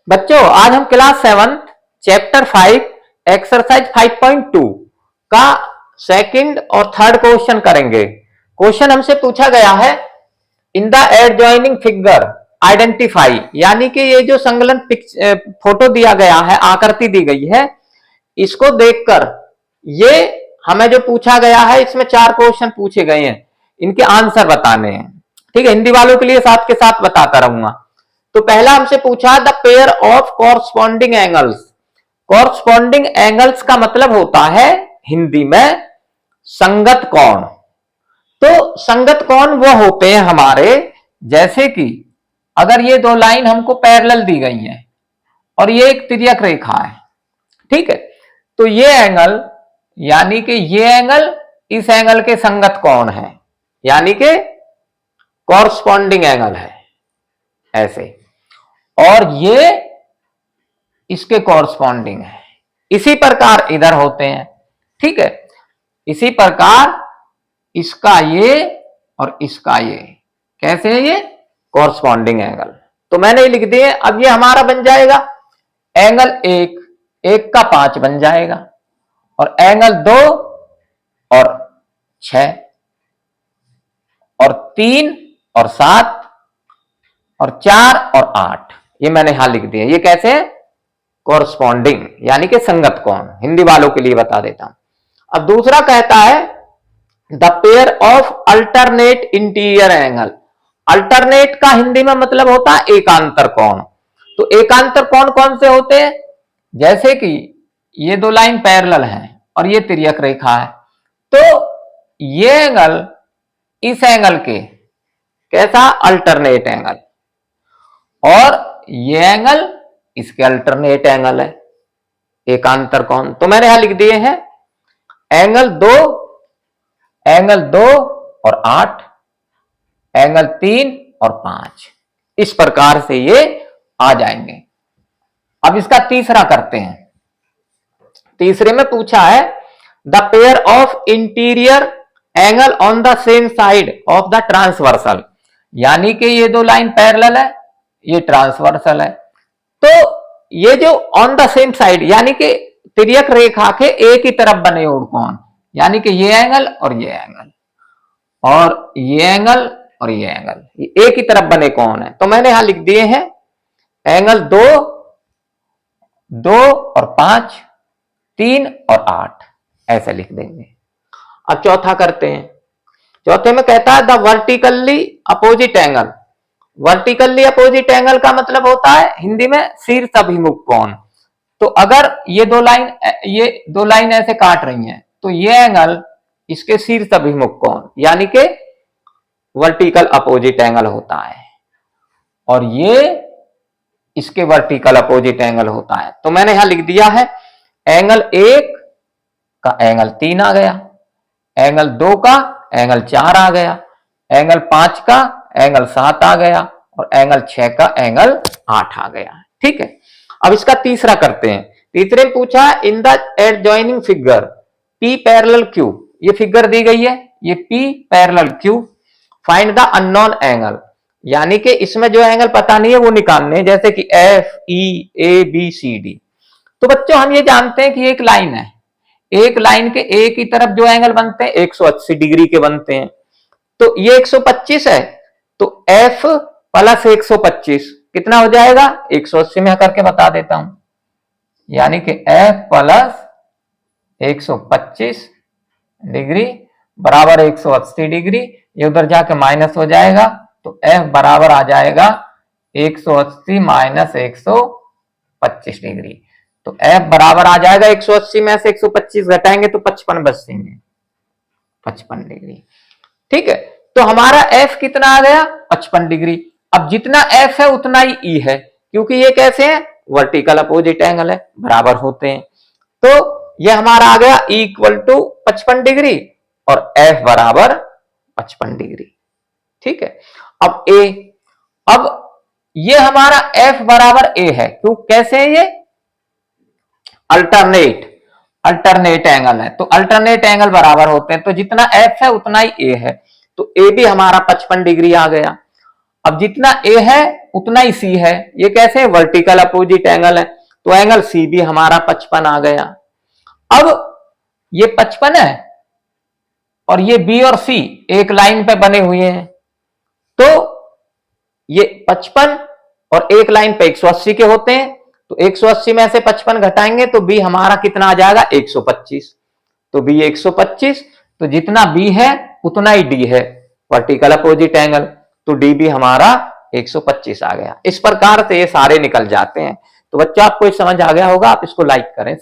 बच्चों आज हम क्लास 7 चैप्टर 5 एक्सरसाइज 5.2 का सेकंड और थर्ड क्वेश्चन करेंगे। क्वेश्चन हमसे पूछा गया है in the adjoining figure identify, यानी कि ये जो संलग्न फोटो दिया गया है, आकृति दी गई है, इसको देखकर ये हमें जो पूछा गया है, इसमें 4 क्वेश्चन पूछे गए हैं, इनके आंसर बताने हैं। ठीक है, हिंदी वालों के लिए साथ के साथ बताता रहूंगा। तो पहला हमसे पूछा the pair of corresponding angles. Corresponding angles का मतलब होता है हिंदी में संगत कोण। तो संगत कोण वो होते हैं हमारे, जैसे कि अगर ये दो लाइन हमको पैरेलल दी गई है और ये एक तिर्यक रेखा है, ठीक है, तो ये एंगल यानी कि ये एंगल इस एंगल के संगत कोण है, यानी कि कॉरस्पॉन्डिंग एंगल है ऐसे, और ये इसके कॉरस्पॉन्डिंग है। इसी प्रकार इधर होते हैं, ठीक है, इसी प्रकार इसका ये और इसका ये कैसे है, ये कॉरस्पॉन्डिंग एंगल। तो मैंने ये लिख दिए। अब ये हमारा बन जाएगा एंगल 1 का 5 बन जाएगा, और एंगल 2 और 6 और 3 और 7 और 4 और 8, ये मैंने यहां लिख दिया। ये कैसे है, कॉरस्पॉन्डिंग यानी कि संगत कोण। हिंदी वालों के लिए बता देता हूं। अब दूसरा कहता है the pair of alternate interior angle. Alternate का हिंदी में मतलब होता है एकांतर कोण। तो एकांतर कोण कौन से होते हैं, जैसे कि ये दो लाइन पैरेलल हैं और ये तिर्यक रेखा है, तो ये एंगल इस एंगल के कैसा, अल्टरनेट एंगल, और ये एंगल इसके अल्टरनेट एंगल है, एकांतर कोण। तो मैंने यहां लिख दिए हैं एंगल 2 और 8, एंगल 3 और 5, इस प्रकार से ये आ जाएंगे। अब इसका तीसरा करते हैं। तीसरे में पूछा है the pair of interior angle on the same side of the transversal, यानी कि ये दो लाइन पैरेलल है, ये ट्रांसवर्सल है, तो ये जो ऑन द सेम साइड यानी कि तिर्यक रेखा के एक ही तरफ बने हुए कोण, यानी कि ये एंगल और ये एंगल और ये एंगल और ये एंगल, ये एक ही तरफ बने कोण है। तो मैंने यहां लिख दिए हैं एंगल 2 और 5, 3 और 8, ऐसे लिख देंगे। अब चौथा करते हैं। चौथे में कहता है the vertically opposite angle. Vertically opposite angle का मतलब होता है हिंदी में शीर्ष अभिमुख कोण। तो अगर ये दो लाइन ऐसे काट रही हैं, तो ये एंगल इसके शीर्ष अभिमुख कोण यानी कि वर्टिकल अपोजिट एंगल होता है, और ये इसके वर्टिकल अपोजिट एंगल होता है। तो मैंने यहां लिख दिया है एंगल 1 का एंगल 3 आ गया, एंगल 2 का एंगल 4 आ गया, एंगल 5 का एंगल 7 आ गया, और एंगल 6 का एंगल 8 आ गया। ठीक है, अब इसका तीसरा करते हैं। तीसरे में पूछा in the adjoining figure P parallel Q, ये फिगर दी गई है, ये P parallel Q, find the unknown angle, यानी कि इसमें जो एंगल पता नहीं है वो निकालने, जैसे कि F E A B C D। तो बच्चों हम ये जानते हैं कि एक लाइन है, एक लाइन के एक ही तरफ जो एंगल बनते हैं 180 डिग्री के बनते हैं। तो ये 125 है, तो F प्लस 125 कितना हो जाएगा, 180 में करके बता देता हूं, यानी कि F प्लस 125 डिग्री बराबर 180 डिग्री, ये उधर जाके माइनस हो जाएगा, तो F बराबर आ जाएगा 180 माइनस 125 डिग्री। तो F बराबर आ जाएगा 180 में से 125 घटाएंगे तो 55 बचेंगे, 55 डिग्री। ठीक है, तो हमारा F कितना आ गया, 55 डिग्री। अब जितना F है उतना ही E है, क्योंकि ये कैसे है, वर्टिकल अपोजिट एंगल है, बराबर होते हैं। तो ये हमारा आ गया E इक्वल टू 55 डिग्री और F बराबर 55 डिग्री। ठीक है, अब A, अब ये हमारा F बराबर A है, क्यों, कैसे है, ये अल्टरनेट एंगल है, तो अल्टरनेट एंगल बराबर होते हैं, तो जितना F है उतना ही A है, तो A भी हमारा 55 डिग्री आ गया। अब जितना ए है उतना ही सी है। ये कैसे? वर्टिकल अपोजिट एंगल है, तो एंगल सी भी हमारा 55 आ गया। अब ये 55 है और ये बी और सी एक लाइन पे बने हुए हैं, तो ये 55 और एक लाइन पे 180 के होते हैं, तो 180 में से 55 घटाएंगे तो बी हमारा कितना आ जाएगा? 125। तो बी 125, तो जितना बी है उतना ही डी है, वर्टिकल अपोजिट एंगल, तो डी भी हमारा 125 आ गया। इस प्रकार से ये सारे निकल जाते हैं। तो बच्चों आपको समझ आ गया होगा, आप इसको लाइक करें।